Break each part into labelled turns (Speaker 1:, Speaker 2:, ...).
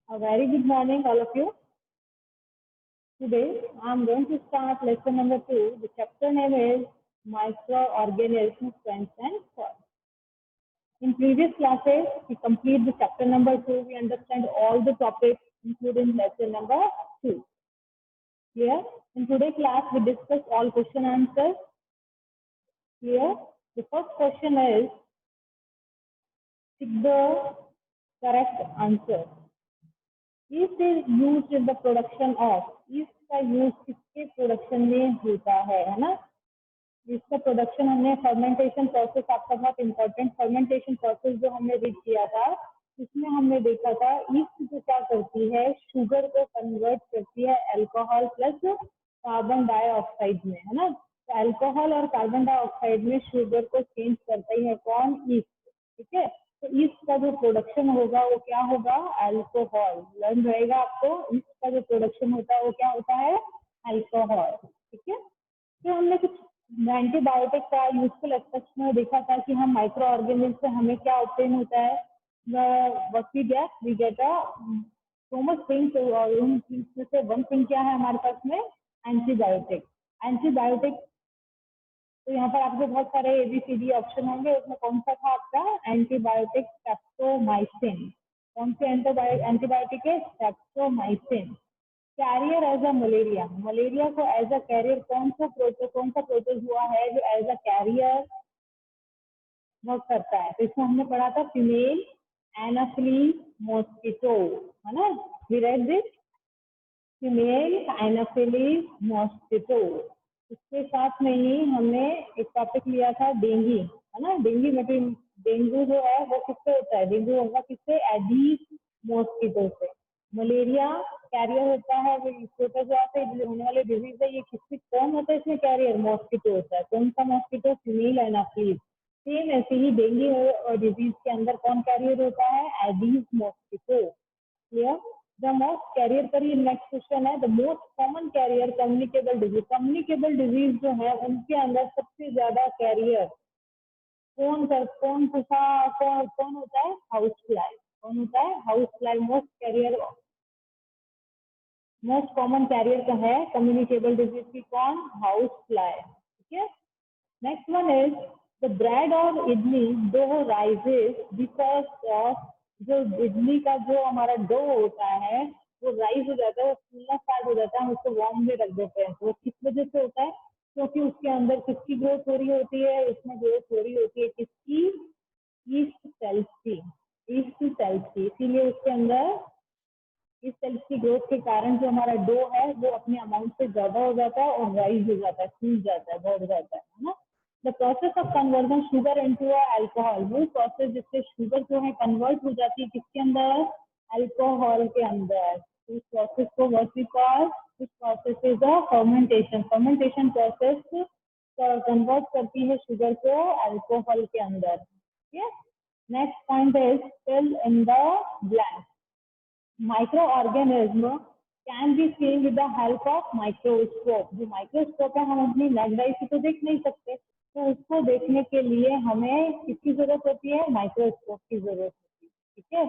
Speaker 1: A very good morning, all of you. Today, I am going to start lesson number 2. The chapter name is Microorganisms, Friends and Foes. In previous classes, we complete the chapter number 2. We understand all the topics, including lesson number 2. Here, in today's class, we discuss all question answers. Here, the first question is, pick the correct answer. Yeast is used in the production of. yeast का use किसके production में होता है ना? इसका production हमने fermentation process, आपका बहुत इंपॉर्टेंट फर्मेंटेशन प्रोसेस जो हमने रीड किया था, इसमें हमने देखा था ईस्ट जो क्या करती है, शुगर को कन्वर्ट करती है अल्कोहल प्लस कार्बन डाइऑक्साइड में, है ना? तो अल्कोहल और कार्बन डाइऑक्साइड में शुगर को चेंज करता ही है कौन? ईस्ट. ठीक है, तो ईस्ट का जो प्रोडक्शन होगा वो क्या होगा? अल्कोहल. लर्न रहेगा आपको, ईस्ट का जो प्रोडक्शन होता है वो क्या होता है? अल्कोहल. ठीक है, तो हमने कुछ एंटीबायोटिक का यूजफुल एस्पेक्ट्स में देखा था कि हम माइक्रो ऑर्गेनिज्म से हमें क्या ऑब्टेन होता है. We get so much things, और उन थिंग्स में से वन थिंग क्या है हमारे पास में? एंटीबायोटिक. एंटीबायोटिक, तो यहाँ पर आपको बहुत सारे ABCD ऑप्शन होंगे, उसमें कौन सा था आपका? Antibiotic streptomycin. कौन से एंटीबायोटिक है? Streptomycin. Carrier as a malaria. Malaria को एज अ कैरियर कौन सा प्रोसेस हुआ है जो एज अ कैरियर वर्क करता है? तो इसमें हमने पढ़ा था फीमेल एनाफिलीज मॉस्किटो, है ना? We read this, female anopheles mosquito. इसके साथ में ही हमने एक टॉपिक लिया था डेंगू, है ना? डेंगू जो है वो किससे होता है? डेंगू होगा किससे? एडीज मॉस्किटो से. मलेरिया कैरियर होता है, वो प्रोटोजोआ से होने वाले डिजीज है. ये किससे कौन होता है इसमें कैरियर? मॉस्किटो होता है. कौन सा मॉस्किटो? Female Anopheles. सेम ऐसे ही डेंगू डिजीज के अंदर कौन कैरियर होता है? Aedes mosquito. Clear? The most carrier पर ही नेक्स्ट क्वेश्चन है. The most common carrier communicable disease. Communicable disease जो है उनके अंदर सबसे ज्यादा कैरियर कौन होता है? House fly. कौन होता है? House fly. Most common carrier का है कम्युनिकेबल डिजीज की कौन? House fly. ठीक है, next one is the bread और idli dough rises because of. जो इडली का जो हमारा डो होता है वो राइज हो जाता है, वो फूलना स्टार्ट हो जाता है, हम उसको वार्म में रख देते हैं. तो वो किस वजह से होता है? क्योंकि उसके अंदर किसकी ग्रोथ हो रही होती है? उसमें ग्रोथ हो रही होती है किसकी? ईस्ट सेल्स की. ईस्ट सेल्स की. इसीलिए उसके अंदर इस सेल्स की ग्रोथ के कारण जो हमारा डो है वो अपने अमाउंट से ज्यादा हो जाता है और राइज हो जाता है, फूल जाता है, बढ़ जाता है ना? The process of conversion sugar into alcohol. वो प्रोसेस जिससे शुगर जो है कन्वर्ट हो जाती है किसके अंदर? अल्कोहल के अंदर. इस प्रोसेस को what we call? This process is a fermentation. Fermentation process convert करती है शुगर को अल्कोहल के अंदर. ठीक है, next point is fill in the blank. Microorganism can be seen with the help of microscope. जो माइक्रोस्कोप है हम अपनी नैक्ड आई से तो देख नहीं सकते, तो उसको देखने के लिए हमें किसकी जरूरत होती है? माइक्रोस्कोप की जरूरत होती है. ठीक है.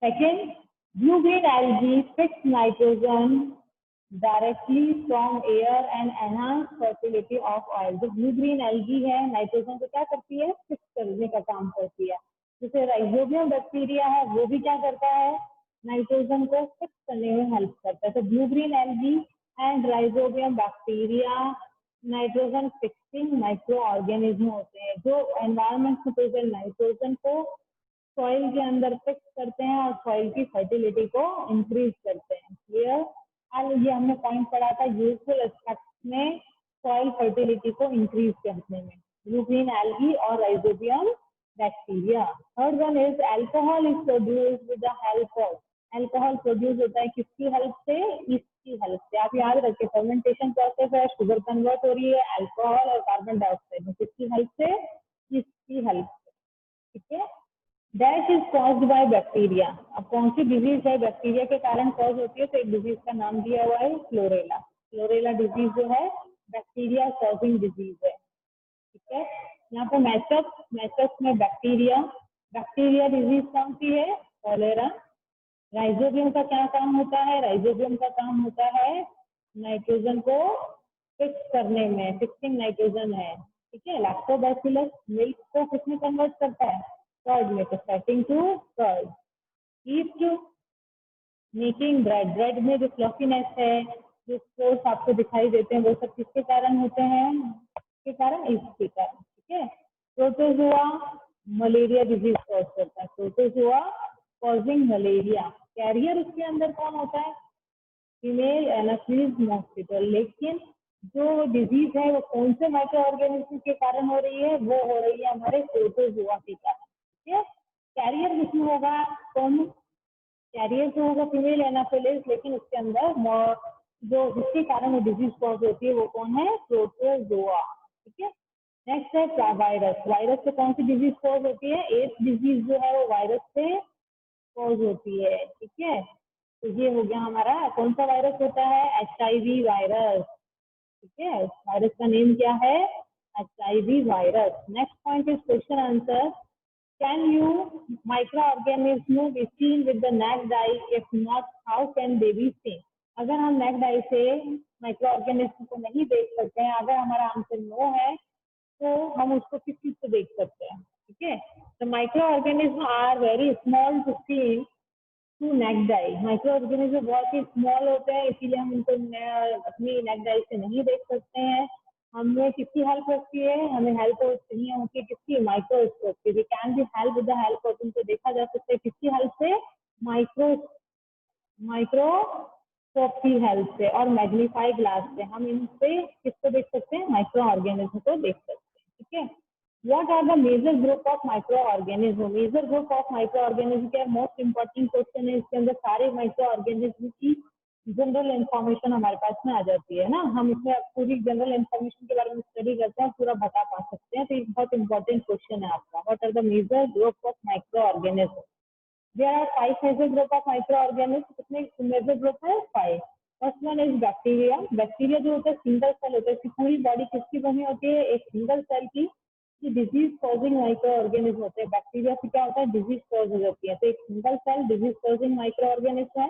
Speaker 1: Second, blue green algae fix nitrogen directly from air and enhance fertility of oil. जो ब्लू ग्रीन एल्गी है नाइट्रोजन को क्या करती है? फिक्स करने का काम करती है. जैसे राइजोबियम बैक्टीरिया है वो भी क्या करता है? नाइट्रोजन को फिक्स करने में हेल्प करता है. तो blue green algae and rhizobium bacteria nitrogen fixing micro organism होते हैं जो एनवायरमेंट में प्रेजेंट नाइट्रोजन को सॉइल के अंदर फिक्स करते हैं और सॉइल की फर्टिलिटी को इंक्रीज करते हैं. क्लियर? और ये हमने पॉइंट पढ़ा था यूजफुल एस्पेक्ट्स में सॉइल फर्टिलिटी को इंक्रीज करने में, ब्लू ग्रीन एल्गी और rhizobium bacteria. Third one is alcohol is produced with the help of. Alcohol produce होता है किसकी हेल्प से? ईस्ट की हेल्प से. आप याद रखिए फर्मेंटेशन प्रोसेस है, शुगर कन्वर्ट हो रही है अल्कोहल और कार्बन डाइऑक्साइड में. किसकी हेल्प से? ईस्ट की हेल्प से. ठीक है. Dash is caused by bacteria. अब कौन सी डिजीज है बैक्टीरिया के कारण कॉज होती है? तो एक डिजीज का नाम दिया हुआ है क्लोरेला. क्लोरेला डिजीज जो है बैक्टीरिया कॉजिंग डिजीज है. ठीक है, यहाँ पे मैचअप में बैक्टीरिया डिजीज कौन सी है? कॉलेरा. राइजोबियम का क्या काम होता है? राइजोबियम का काम होता है नाइट्रोजन को फिक्स करने में, फिक्सिंग नाइट्रोजन है, ठीक है। लैक्टोबैसिलस मिल्क को किसमें कन्वर्ट करता है? कर्ड में, तो setting to curd. Yeast making bread, bread में जो फ्लफीनेस है, जो स्पोर्स आपको दिखाई देते हैं, वो सब किसके कारण होते हैं? किसके कारण? ईस्ट के कारण, ठीक है। प्रोटोजोआ मलेरिया डिजीज कॉज करता है, प्रोटोजोआ कॉजिंग मलेरिया। कैरियर उसके अंदर कौन होता है? Female anopheles mosquito. लेकिन जो डिजीज है वो कौन से माइक्रो ऑर्गेनिज्म के कारण हो रही है? वो हो रही है हमारे प्रोटोजोआ के कारण, ठीक है। कैरियर किसमें होगा? कौन कैरियर जो होगा? फीमेल एनाफिलीज, लेकिन उसके अंदर जो जिसके कारण वो डिजीज कॉज होती है वो कौन है? प्रोटोजोआ, ठीक है। नेक्स्ट है वायरस। वायरस से कौन सी डिजीज कॉज होती है? एड्स डिजीज जो है वो वायरस से कॉज होती है, ठीक है। तो ये हो गया हमारा, कौन सा वायरस होता है? HIV वायरस, ठीक है। वायरस का नेम क्या है? HIV virus. Next point is question answer. Can you microorganisms be seen with the naked eye? If not, how can they be seen? अगर हम नेक्ड आई से माइक्रो ऑर्गेनिज्म को नहीं देख सकते हैं, अगर हमारा आंसर नो है, तो हम उसको किस चीज से देख सकते हैं, ठीक है। तो micro organism are very small to see to naked eye. Micro organism बहुत ही स्मॉल होते हैं, इसीलिए हम उनको अपनी नेक्ड आई से नहीं देख सकते हैं। हमें किसकी हेल्प होती है? हमें हेल्प चाहिए होती है किसकी? माइक्रोस्कोप की। We can be help with the help of, उनको देखा जा सकता है किसकी हेल्प से? माइक्रोस्कोप की हेल्प से और मैग्नीफाई ग्लास से। हम इनसे किसको देख सकते हैं? माइक्रो ऑर्गेनिज्म को देख सकते हैं, ठीक है। What are the major group of microorganisms? Major group of microorganisms के most important question है, इसके अंदर सारे microorganisms की जनरल इंफॉर्मेशन हमारे पास में आ जाती है ना। हम इसमें पूरी जनरल इंफॉर्मेशन के बारे में स्टडी करते हैं, पूरा बता पा सकते हैं। तो ये बहुत इंपॉर्टेंट क्वेश्चन है आपका। What are the major group of microorganism? There are 5 major group of microorganism. कितने मेजर ग्रुप है? 5। First one is bacteria. Bacteria जो होता है सिंगल सेल होता है, इसकी पूरी बॉडी किसकी बनी होती है? एक सिंगल सेल की। डिजीज कॉजिंग माइक्रो ऑर्गेनिज्म होते हैं। बैक्टीरिया से क्या होता है? डिजीज कॉज हो जाती है, तो एक single cell disease causing micro organism है।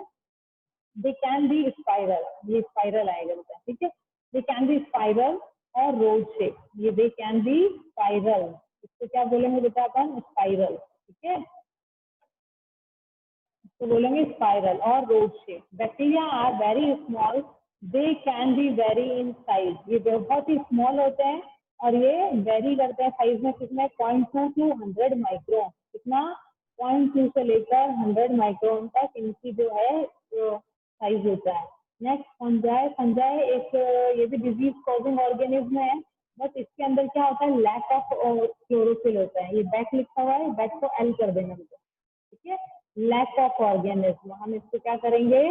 Speaker 1: दे कैन बी स्पाइरल, ये स्पाइरल आएगा बेटा, ठीक है। दे कैन बी स्पाइरल और रोड शेप, ये दे कैन बी स्पाइरल। इसको क्या बोलेंगे बेटा अपन? स्पाइरल, ठीक है। तो बोलेंगे स्पाइरल और rod shape. Bacteria are very small, they can be very in size, ये बहुत ही स्मॉल होते हैं और ये वेरी करते हैं साइज में। कितने? 0.2 to 100 माइक्रोन। कितना? 0.2 से लेकर 100 माइक्रोन तक इनकी जो है साइज होता है। Next fungi. फंजाई एक ये भी डिजीज कॉजिंग ऑर्गेनिज्म है, बट इसके अंदर क्या होता है? लैक ऑफ क्लोरोफिल होता है। ये बैक लिखा हुआ है, बैक को एल कर देना मुझे, ठीक है। लैक ऑफ ऑर्गेनिज्म, हम इसको क्या करेंगे?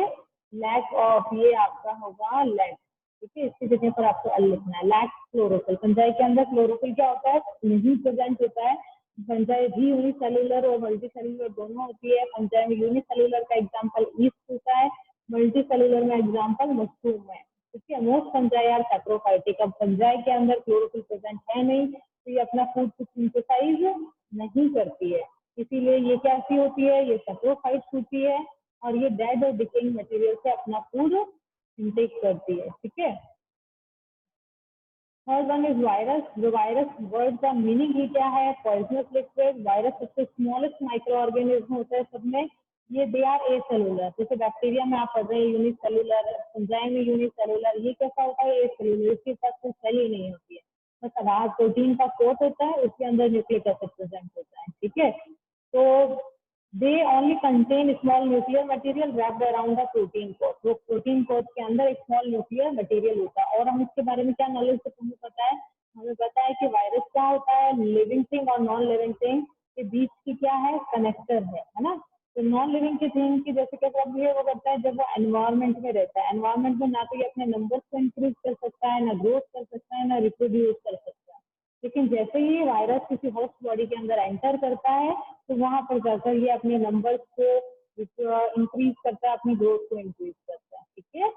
Speaker 1: लैक ऑफ, ये आपका होगा लैक, ठीक है। इसकी जगह पर आपको एल लिखना है। Lack chlorophyll. फंजाई के अंदर क्लोरोफिल क्या होता है? नहीं प्रेजेंट होता है। फंजाई भी यूनिसेल्युलर और मल्टी सेल्युलर दोनों होती है। फंजाई में यूनिसेल्युलर का एग्जाम्पल ईस्ट होता है, मल्टी सेल्युलर में एग्जाम्पल मशरूम है, ठीक है। Most fungi are saprophytic. अब फंजाई के अंदर क्लोरोफिल प्रेजेंट है नहीं, तो ये अपना फूड को सिंथेसाइज नहीं करती है, इसीलिए ये कैसी होती है? ये सैप्रोफाइट्स होती है और ये डेड और डिकेइंग मटेरियल से अपना फूड इंटेक करती है, ठीक है। Third one is virus. जो वायरस वर्ड का मीनिंग ही क्या है? Poisonous liquid. वायरस सबसे स्मॉलेस्ट माइक्रो ऑर्गेनिज्म होता है सब में। ये दे आर ए सेलुलर। जैसे बैक्टीरिया में आप पढ़ रहे हैं यूनिसेलुलर, फंजाई में यूनिसेलुलर। ये कैसा होता है? ए सेलुलर, इसके पास कोई सेल ही नहीं होती है, बस आधार प्रोटीन का कोट होता है, उसके अंदर न्यूक्लिक एसिड प्रेजेंट होता है, ठीक है। तो they only contain small nuclear material wrapped around the protein coat. तो प्रोटीन कोट के अंदर एक स्मॉल न्यूक्लियर मटेरियल होता है। और हम इसके बारे में क्या नॉलेज से हमें पता है? हमें पता है कि वायरस क्या होता है? लिविंग थिंग और नॉन लिविंग थिंग के बीच की क्या है? कनेक्टर है ना। तो नॉन लिविंग की थिंग की जैसे क्या वो करता है जब वो एनवायरमेंट में रहता है। एनवायरमेंट में ना तो ये अपने नंबर्स को इंक्रीज कर सकता है, ना ग्रोथ कर सकता है, ना रिप्रोड्यूस कर सकता है। लेकिन जैसे ही वायरस किसी होस्ट बॉडी के अंदर एंटर करता है, तो वहां पर जाकर ये अपने नंबर्स को इंक्रीज करता है, अपनी ग्रोथ को इंक्रीज करता है, ठीक है।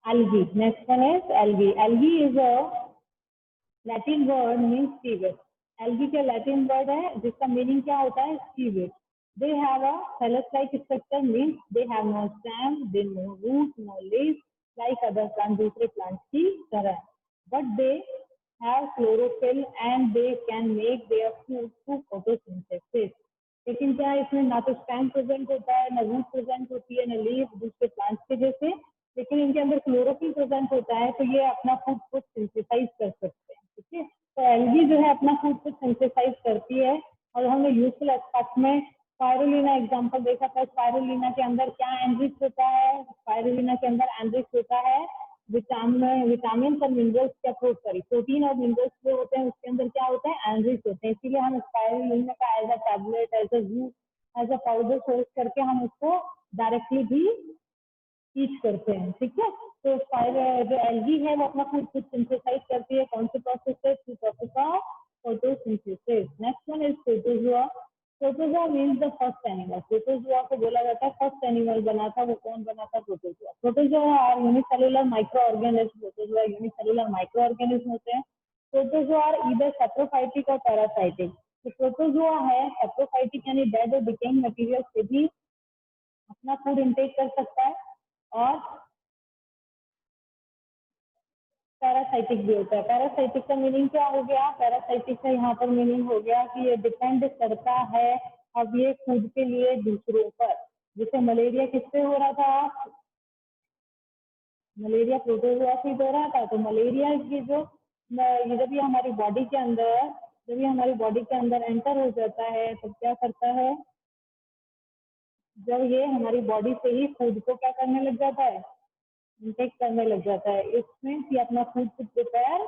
Speaker 1: Algae. Next one is algae. Algae is a Latin word means sewage. Algae का लैटिन वर्ड है जिसका मीनिंग क्या होता है? Sewage. They have a thallus-like structure, means they have no stem, they no root, no leaves like other plants, दूसरे plants की तरह. But they have chlorophyll and they can make their food through photosynthesis. लेकिन क्या इसमें ना तो stem present होता है, ना रूट प्रेजेंट होती है, ना लीफ दूसरे प्लांट्स के जैसे, लेकिन इनके अंदर क्लोरोफिल प्रेजेंट होता है, तो ये अपना फूड खुद सिंथेसाइज कर सकते हैं. ठीक है, तो एल्गी जो है अपना फूड खुद सिंथेसाइज करती है. और हमने यूजफुल एस्पेक्ट में स्पाइरुलिना एग्जांपल देखा था. स्पाइरुलिना के अंदर क्या एनरिच होता है? स्पाइरुलिना के अंदर एनरिच होता है विटामिन और मिनरल्स का प्रोटीन और मिनरल्स जो होते हैं उसके अंदर क्या होते हैं? एनरिच होते हैं. इसीलिए हम स्पाइरुलिना का as a tablet, as a juice, as a powder source करके हम उसको डायरेक्टली भी टीच करते हैं. ठीक है, तो जो एल्गी है वो अपना फूड खुद सिंथेसाइज करती है. कौन से प्रोसेस से? Through process of photosynthesis. Next one is protozoa. Protozoa means the first animal. Protozoa को बोला जाता है फर्स्ट एनिमल बना था. वो कौन बना था? Protozoa. Protozoa are unicellular micro organism. Protozoa unicellular micro organism होते हैं. प्रोटोजोआ आर ईदर सैप्रोफाइटिक और पैरासाइटिक. तो प्रोटोजोआ है सैप्रोफाइटिक यानी डेड और डिकेइंग मटेरियल से भी अपना फूड इनटेक कर सकता है, और पैरासाइटिक भी होता है. पैरासाइटिक का मीनिंग क्या हो गया? पैरासाइटिक का यहाँ पर मीनिंग हो गया कि ये डिपेंड करता है अब ये फूड के लिए दूसरों पर. जैसे मलेरिया किससे हो रहा था? मलेरिया प्रोटोजोआ से हो रहा था. तो मलेरिया की जो जब ये हमारी बॉडी के अंदर एंटर हो जाता है तो क्या करता है? जब ये हमारी बॉडी से ही फूड को क्या करने लग जाता है? इनटेक करने लग जाता है. इसमें कि अपना फूड खुद प्रिपेयर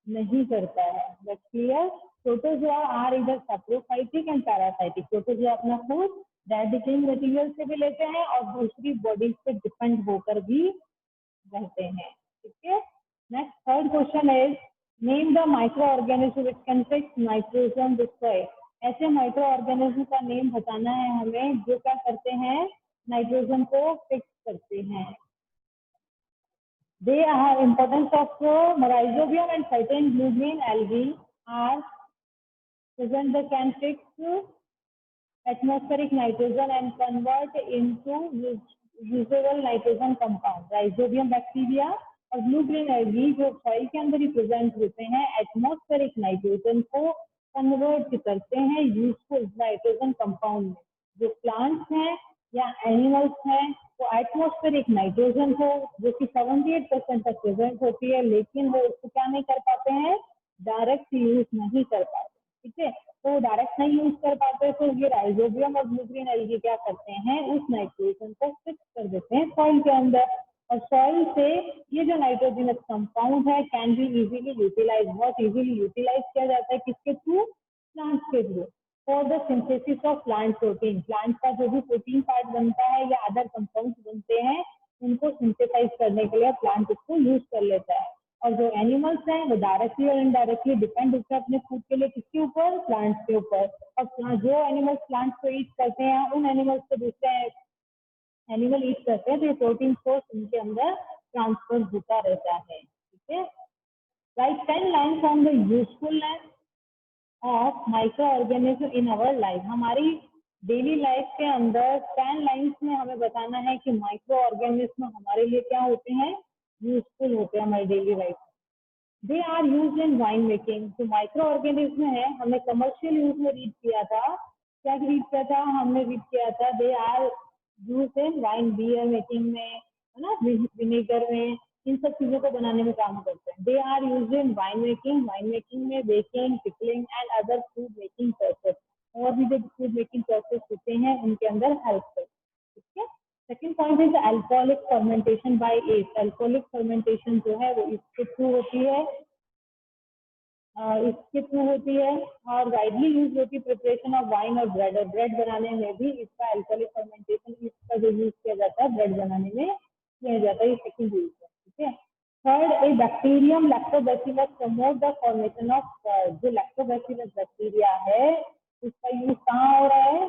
Speaker 1: नहीं करता है. That's clear. प्रोटोजोआ आर इधर सैप्रोफाइटिक एंड पैरासाइटिक. प्रोटोजोआ अपना फूड डेड डिकेइंग मटेरियल से भी लेते हैं और दूसरी बॉडी से डिपेंड होकर भी रहते हैं. ठीक है. Next third question is name the micro organism which can fix nitrogen destroy. ऐसे माइक्रो ऑर्गेनिज्म का नेम बताना है हमें जो क्या करते हैं? नाइट्रोजन को फिक्स करते हैं. They are importance of rhizobium and certain blue-green algae are present that can fix atmospheric nitrogen and convert into usable nitrogen compound. Rhizobium bacteria और blue-green algae जो soil के अंदर ही present होते हैं atmospheric nitrogen को convert करते हैं useful nitrogen compound में. जो plants हैं या एनिमल्स हैं वो एटमॉस्फेरिक नाइट्रोजन को जो कि 78% तक प्रेजेंट होती है, लेकिन वो उसको क्या नहीं कर पाते हैं? डायरेक्ट यूज नहीं कर पाते. ठीक है, तो डायरेक्ट नहीं यूज कर पाते तो ये राइजोबियम और ब्लू-ग्रीन एल्गी क्या करते हैं? उस नाइट्रोजन को फिक्स कर देते हैं सॉइल के अंदर, और सॉइल से ये जो नाइट्रोजनस कंपाउंड है कैन बी इजीली यूटिलाइज. बहुत इजीली यूटिलाइज किया जाता है. किसके थ्रू? प्लांट्स के through. For the synthesis of plant protein. Plant का जो भी प्रोटीन पार्ट बनता है या अदर कंपाउंड्स बनते हैं उनको सिंथेसाइज करने के लिए प्लांट इसको यूज कर लेता है. और जो एनिमल्स हैं वो डायरेक्टली और इनडायरेक्टली डिपेंड होते हैं अपने फूड के लिए किसके ऊपर? प्लांट्स के ऊपर. और जो एनिमल्स प्लांट्स को ईट करते हैं उन एनिमल्स को दूसरे एनिमल ईट करते हैं, तो ये प्रोटीन सोर्स उनके अंदर ट्रांसफर होता रहता है. ठीक है. Right 10 lines on the usefulness of micro organism in our life. हमारी डेली लाइफ के अंदर 10 लाइन्स में हमें बताना है कि माइक्रो ऑर्गेनिज्म हमारे लिए क्या होते हैं? यूजफुल होते हैं हमारी daily life. They are use in wine making. जो माइक्रो ऑर्गेनिज्म है हमने कमर्शियल यूज में रीड किया था. क्या रीड किया था? हमने रीड किया था they are use in wine, beer making में, है ना, विनेगर में, इन सब चीजों को बनाने में काम करते हैं. They are use in wine making में baking, pickling and other food making process. और भी जो फूड मेकिंग प्रोसेस होते हैं उनके अंदर हेल्प करते हैं. ठीक है. Second point is alcoholic fermentation by yeast. Alcoholic fermentation जो है वो इसके थ्रू होती है, और वाइडली यूज होती है प्रिपरेशन ऑफ वाइन और ब्रेड. और ब्रेड बनाने में भी इसका अल्कोहलिक फर्मेंटेशन इसका जो यूज किया जाता है ब्रेड बनाने में किया जाता है. ये सेकेंड यूज है. ठीक है. Third, a bacterium lactobacillus promote the formation of curd. जो लैक्टोबैसिलस बैक्टीरिया है उसका यूज कहाँ हो रहा है?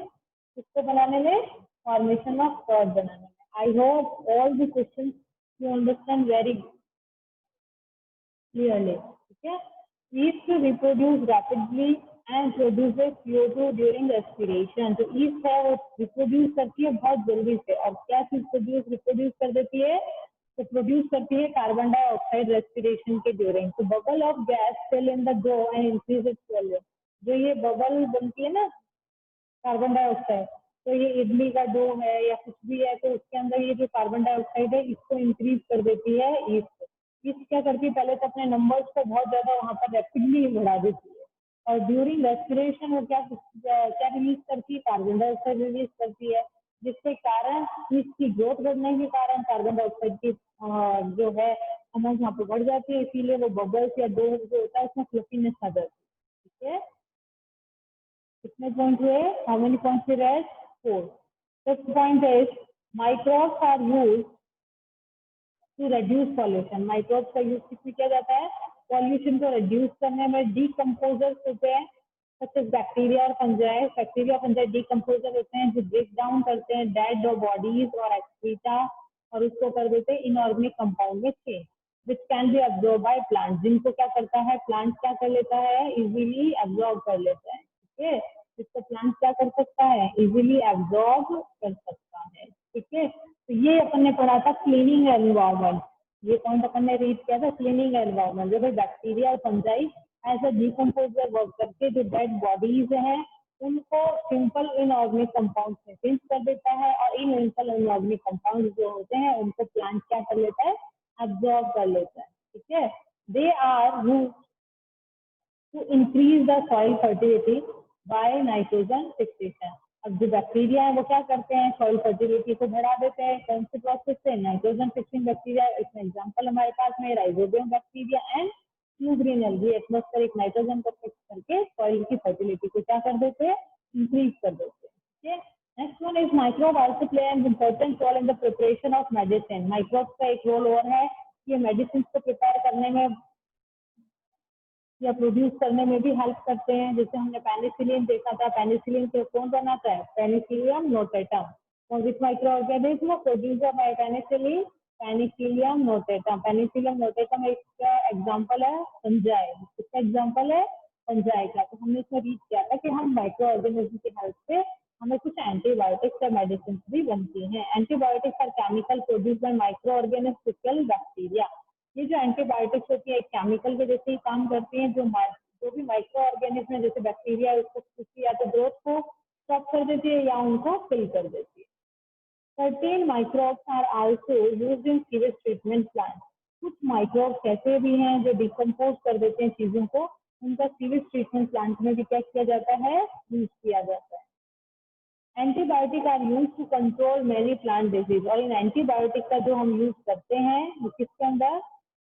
Speaker 1: इसको बनाने में, फॉर्मेशन ऑफ कर्ड बनाने में. I hope all the questions you understand very clearly. ठीक है. Yeast reproduce rapidly and produces CO2 during respiration. तो ईस्ट है वो रिप्रोड्यूस करती है बहुत जल्दी से, और क्या चीज रिप्रोड्यूस कर देती है, तो प्रोड्यूस करती है कार्बन डाइऑक्साइड रेस्पिरेशन के ड्यूरिंग। तो bubble of gas fill in the dough and increase its volume. जो ये बबल बनती है ना कार्बन डाइऑक्साइड, तो ये इडली का डो है या कुछ भी है, तो उसके अंदर ये जो कार्बन डाइऑक्साइड है इसको इंक्रीज कर देती है ईस्ट। ईस्ट क्या करती है, पहले तो अपने नंबर्स को बहुत ज्यादा वहां पर रैपिडली बढ़ा देती है, और ड्यूरिंग रेस्पिरेशन वो क्या रिलीज करती है, कार्बन डाइऑक्साइड रिलीज करती है, जिसके कारण ईस्ट की ग्रोथ बढ़ने के कारण कार्बन डाइऑक्साइड की जो है अमाउंट यहाँ पे बढ़ जाती है, इसीलिए वो बबल्स या डो जो होता है उसमें फ्लफीनेस आ जाती है। ठीक है, कितने पॉइंट हुए, how many points we read, 4। First point is microbes are use to reduce pollution. Microbes का यूज किस में किया जाता है, पॉल्यूशन को रिड्यूस करने में। डीकम्पोजर्स होते हैं सच एज बैक्टीरिया और फंजाई। बैक्टीरिया फंजाई डीकम्पोजर होते हैं जो ब्रेक डाउन करते हैं डेड बॉडीज और एक्सक्रीटा, और उसको कर देते हैं इनऑर्गेनिक कंपाउंड में change, which can be absorb by plant. जिनको क्या करता है, प्लांट क्या कर लेता है, इजीली एब्जॉर्ब कर लेता है। ठीक है, जिसको प्लांट क्या कर सकता है, इजीली एब्जॉर्ब कर सकता है। ठीक है, तो ये अपन ने पढ़ा था क्लीनिंग एनवायरमेंट। ये पॉइंट अपन ने रीड किया था, क्लीनिंग एनवायरमेंट। जो बैक्टीरिया और fungi as a decomposer work करके जो डेड बॉडीज हैं उनको सिंपल इनऑर्गेनिक कंपाउंड में चेंज कर देता है, और इन सिंपल इनऑर्गेनिक कंपाउंड जो होते हैं उनको प्लांट क्या कर लेता है, एब्जॉर्ब कर लेता है। ठीक है, they are used to increase the soil fertility by nitrogen fixation. अब जो बैक्टीरिया है वो क्या करते हैं, सॉइल फर्टिलिटी को बढ़ा देते हैं। कौन से प्रोसेस से, नाइट्रोजन फिक्सिंग बैक्टीरिया। इसमें एग्जांपल हमारे पास में rhizobium bacteria and true green algae atmospheric nitrogen को फिक्स करके सॉइल की फर्टिलिटी को क्या कर देते हैं, इंक्रीज कर देते हैं। ठीक है, next one is microbe also play an important role in the preparation of medicine. Microbe का एक रोल और है, ये मेडिसिन को प्रिपेयर करने में या प्रोड्यूस करने में भी हेल्प करते हैं। जैसे हमने पेनिसिलिन देखा था, पेनिसिलिन को कौन बनाता है, पेनिसिलियम नोटेटम। और which micro organism producer by penicillin, penicillium notatum. Penicillium notatum एक एग्जांपल है फंजाई। इसका एग्जांपल है फंजाई का। तो हमने इसमें रीड किया था कि हम माइक्रो ऑर्गेनिज्म की हेल्प से हमें कुछ एंटीबायोटिक्स या मेडिसिन भी बनती हैं। Antibiotics are chemical produce by micro organism bacteria. ये जो एंटीबायोटिक्स होती है केमिकल के जैसे ही काम करती हैं। जो भी माइक्रो ऑर्गेनिज्म है जैसे बैक्टीरिया, उसको या तो ग्रोथ को स्टॉप कर देती है या उनको किल कर देती है। Certain microbes are also used in sewage treatment plant. कुछ माइक्रोब्स ऐसे भी हैं जो डिकम्पोज कर देते हैं चीजों को, उनका सीवेज ट्रीटमेंट प्लांट में भी क्या किया जाता है, यूज किया जाता है। Antibiotic are use to control many plant disease. और इन एंटीबायोटिक का जो हम यूज करते हैं वो किसके अंदर,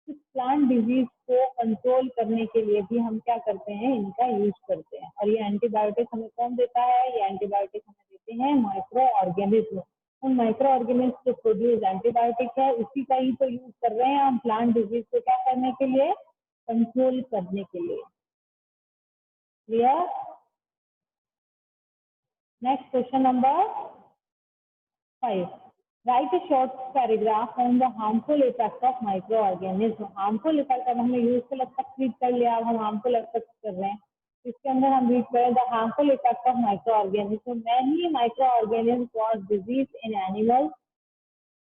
Speaker 1: कुछ प्लांट डिजीज को कंट्रोल करने के लिए भी हम क्या करते हैं, इनका यूज करते हैं। और ये एंटीबायोटिक हमें कौन देता है, ये एंटीबायोटिक हमें देते हैं माइक्रो ऑर्गेनिज्म। उन माइक्रो ऑर्गेनिज्म जो प्रोड्यूस एंटीबायोटिक है उसी का ही तो यूज कर रहे हैं हम प्लांट डिजीज को क्या करने के लिए, कंट्रोल करने के लिए। Clear. Next question number 5. Write a short paragraph on the harmful effect of microorganism. harmful effect, अब हमने useful effect read कर लिया, अब हम harmful effect कर रहे हैं। इसके अंदर हम read करें the harmful effect of microorganism. Many microorganisms cause disease in animals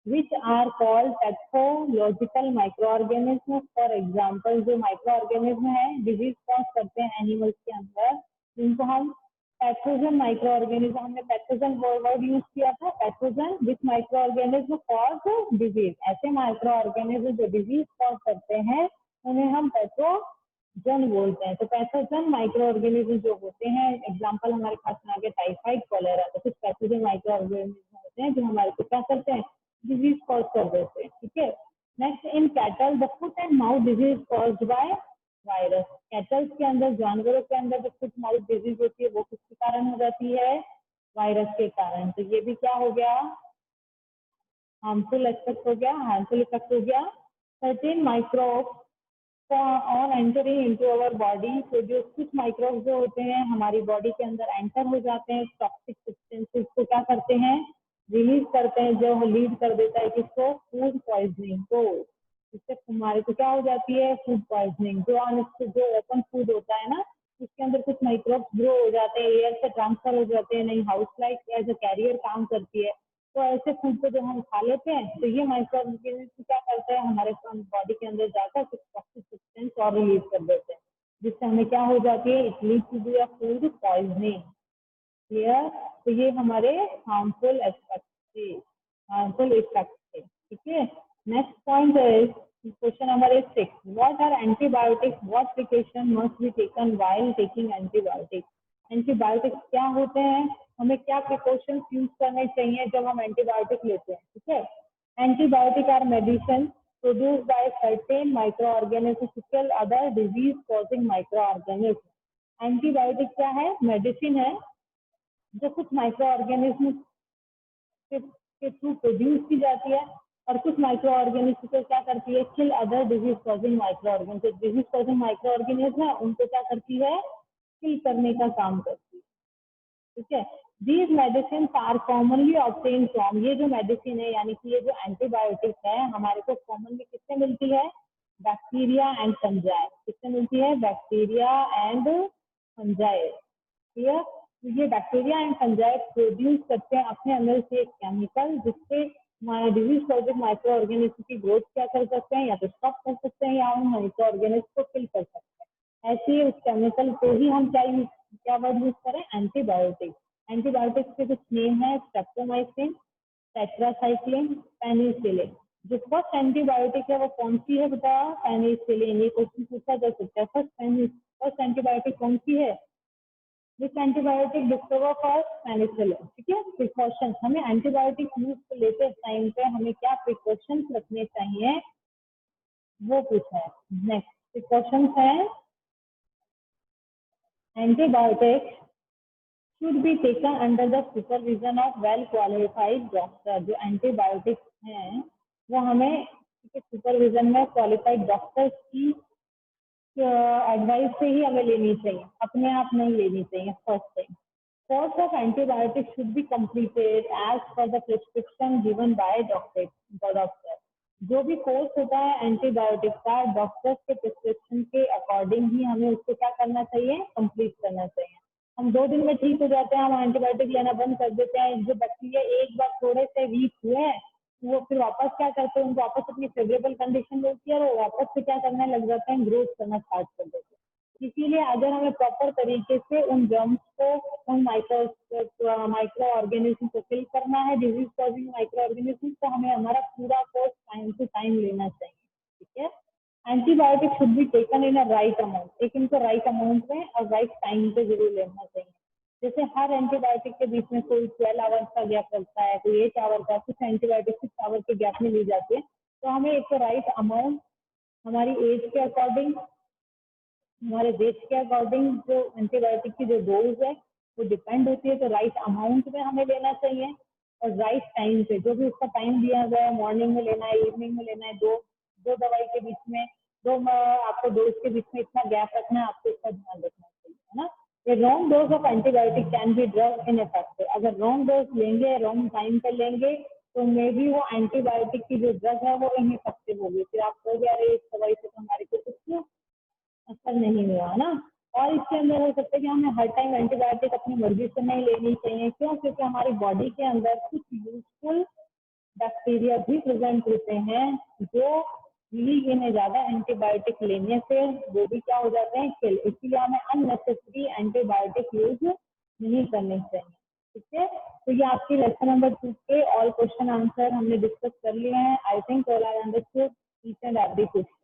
Speaker 1: which are called pathological microorganisms. For example, जो microorganism है disease cause करते हैं animals के अंदर, जिनको हम पैथोजन माइक्रो ऑर्गेनिज्म, हमने पैथोजन वर्ड यूज किया था, पैथोजन विच माइक्रो ऑर्गेनिज्म कॉज डिजीज। ऐसे माइक्रो ऑर्गेनिज्म जो डिजीज कॉज करते हैं उन्हें हम पैथोजन बोलते हैं। तो पैथोजन माइक्रो ऑर्गेनिज्म जो होते हैं, एग्जांपल हमारे पास में आगे टाइफाइड, कॉलेरा, तो कुछ पैथोजन माइक्रो ऑर्गेनिज्म होते हैं जो हमारे को क्या करते हैं, डिजीज कॉज कर देते हैं। ठीक है, next, in cattle the foot and mouth disease caused by virus. Kettles के अंदर, जानवरों के अंदर जो फुट माउथ डिजीज होती है वो किसके कारण हो जाती है, वायरस के कारण। तो ये भी क्या हो गया, हार्मफुल इफेक्ट हो गया, हार्मफुल इफेक्ट हो गया। सर्टेन माइक्रोब्स और एंटरिंग इनटू अवर बॉडी, तो जो कुछ माइक्रोब्स जो होते हैं हमारी बॉडी के अंदर एंटर हो जाते हैं, टॉक्सिक सब्सटेंसेस को क्या करते हैं, रिलीज करते हैं, जो लीड कर देता है किसको, फूड पॉइजनिंग को। इससे हमारे को क्या हो जाती है, फूड पॉइजनिंग। जो ओपन फूड होता है ना, उसके अंदर कुछ माइक्रोब्स ग्रो हो जाते हैं, एयर से ट्रांसफर हो जाते हैं, नहीं house like as a carrier काम करती है। तो ऐसे फूड को जब हम खा लेते हैं तो ये माइक्रो ऑर्गेनिज्म क्या करते हैं, हमारे बॉडी के अंदर जाकर कुछ टॉक्सिक सब्सटेंस और रिलीज कर देते हैं, जिससे हमें क्या हो जाती है, it leads to be a food poisoning. Clear? तो ये हमारे हार्मफुल इफेक्ट थे। ठीक है, next point is question number 6, what are antibiotics, what precaution must be taken while taking antibiotics. Antibiotics क्या होते हैं, हमें क्या प्रिकॉशंस यूज करने चाहिए जब हम एंटीबायोटिक लेते हैं। ठीक है, antibiotic are medicine produced by certain microorganisms to kill other disease causing microorganisms। Antibiotic क्या है, मेडिसिन है जो कुछ माइक्रो ऑर्गेनिज्म के थ्रू प्रोड्यूस की जाती है, और कुछ माइक्रो ऑर्गेनिज्म को क्या करती है, किल other disease causing micro organism. Disease causing micro organism है उनको क्या करती है, किल करने का काम करती है। ठीक है, these medicine are commonly obtain from, ये जो मेडिसिन है यानी कि ये जो एंटीबायोटिक है हमारे को कॉमनली किससे मिलती है, बैक्टीरिया एंड फंजाई। किससे मिलती है, बैक्टीरिया एंड फंजाई। ठीक, तो ये बैक्टीरिया एंड फंजाई प्रोड्यूस करते हैं अपने अंदर से एक केमिकल जिससे हमारे डिजीज कॉजिंग माइक्रो ऑर्गेनिज्म की ग्रोथ क्या कर सकते हैं, या तो स्टॉप कर सकते हैं या उन माइक्रो ऑर्गेनिज्म को किल कर सकते हैं। ऐसे उस केमिकल को ही हम क्या वर्ड यूज करें, एंटीबायोटिक। एंटीबायोटिक के कुछ नेम है, स्ट्रेप्टोमाइसिन, टेट्रासाइक्लिन, पेनिसिलिन। जो फर्स्ट एंटीबायोटिक है वो कौन सी है बेटा, पेनिसिलिन। ये क्वेश्चन पूछा जा सकता है, फर्स्ट एंटीबायोटिक कौन सी है, this antibiotic discover first penicillin. ठीक है, प्रिकॉशंस, हमें एंटीबायोटिक यूज लेते टाइम पे हमें क्या प्रिकॉशंस रखने चाहिए वो पूछा है। नेक्स्ट प्रिकॉशंस है, antibiotic should be taken under the supervision of well qualified doctor। जो एंटीबायोटिक्स हैं वो हमें सुपरविजन में क्वालिफाइड डॉक्टर्स की एडवाइस से ही हमें लेनी चाहिए, अपने आप नहीं लेनी चाहिए। First thing, course of antibiotic should be completed as per the prescription given by doctor. जो भी कोर्स होता है एंटीबायोटिक का डॉक्टर्स के प्रिस्क्रिप्शन के अकॉर्डिंग ही हमें उसको क्या करना चाहिए, कंप्लीट करना चाहिए। हम 2 दिन में ठीक हो जाते हैं, हम एंटीबायोटिक लेना बंद कर देते हैं। जो बैक्टीरिया एक बार थोड़े से वीक हुए हैं वो फिर वापस क्या करते हैं, उनको वापस अपनी फेवरेबल कंडीशन मिलती है और वो वापस से क्या करने लग जाते हैं, ग्रोथ करना स्टार्ट कर देते हैं। इसीलिए अगर हमें प्रॉपर तरीके से उन जर्म्स को, उन माइक्रो ऑर्गेनिज्म को किल करना है, डिजीज कॉजिंग माइक्रो ऑर्गेनिज्म, तो हमें हमारा पूरा कोर्स टाइम टू टाइम लेना चाहिए। ठीक है, antibiotic should be taken in a right amount, एक इनको राइट अमाउंट में और राइट टाइम पे जरूर लेना चाहिए। जैसे हर एंटीबायोटिक के बीच में कोई 12 आवर्स का गैप रखता है, कोई 8 आवर का, कुछ एंटीबायोटिक 6 आवर के गैप में ली जाती है। तो हमें एक राइट अमाउंट हमारी एज के अकॉर्डिंग, हमारे वेट के अकॉर्डिंग जो एंटीबायोटिक की जो डोज है वो डिपेंड होती है। तो राइट अमाउंट में हमें लेना चाहिए और राइट टाइम पे, जो भी उसका टाइम दिया गया है, मॉर्निंग में लेना है, इवनिंग में लेना है, दो दवाई के बीच में, आपको डोज के बीच में इतना गैप रखना है, आपको इसका ध्यान रखना चाहिए, है ना। ये wrong dose of antibiotic can be drug in effective. अगर रॉन्ग डोज लेंगे, रॉन्ग टाइम पे लेंगे तो मे भी वो एंटीबायोटिक की जो ड्रग है वो इनइफेक्टिव होगी। फिर आप कहोगे अरे इस दवाई से तो हमारे को कुछ असर नहीं हुआ ना। और इसके अंदर हो सकता है कि हमें हर टाइम एंटीबायोटिक अपनी मर्जी से नहीं लेनी चाहिए। क्यों? क्योंकि हमारी बॉडी के अंदर कुछ यूजफुल बैक्टीरिया भी प्रेजेंट होते हैं जो इन्हें ज्यादा एंटीबायोटिक लेने से वो भी क्या हो जाते हैं, किल। इसलिए हमें अननेसेसरी एंटीबायोटिक यूज नहीं करनी चाहिए। ठीक है, तो ये आपकी लेसन नंबर 2 के ऑल क्वेश्चन आंसर हमने डिस्कस कर लिए हैं। I think all are understood each and every question.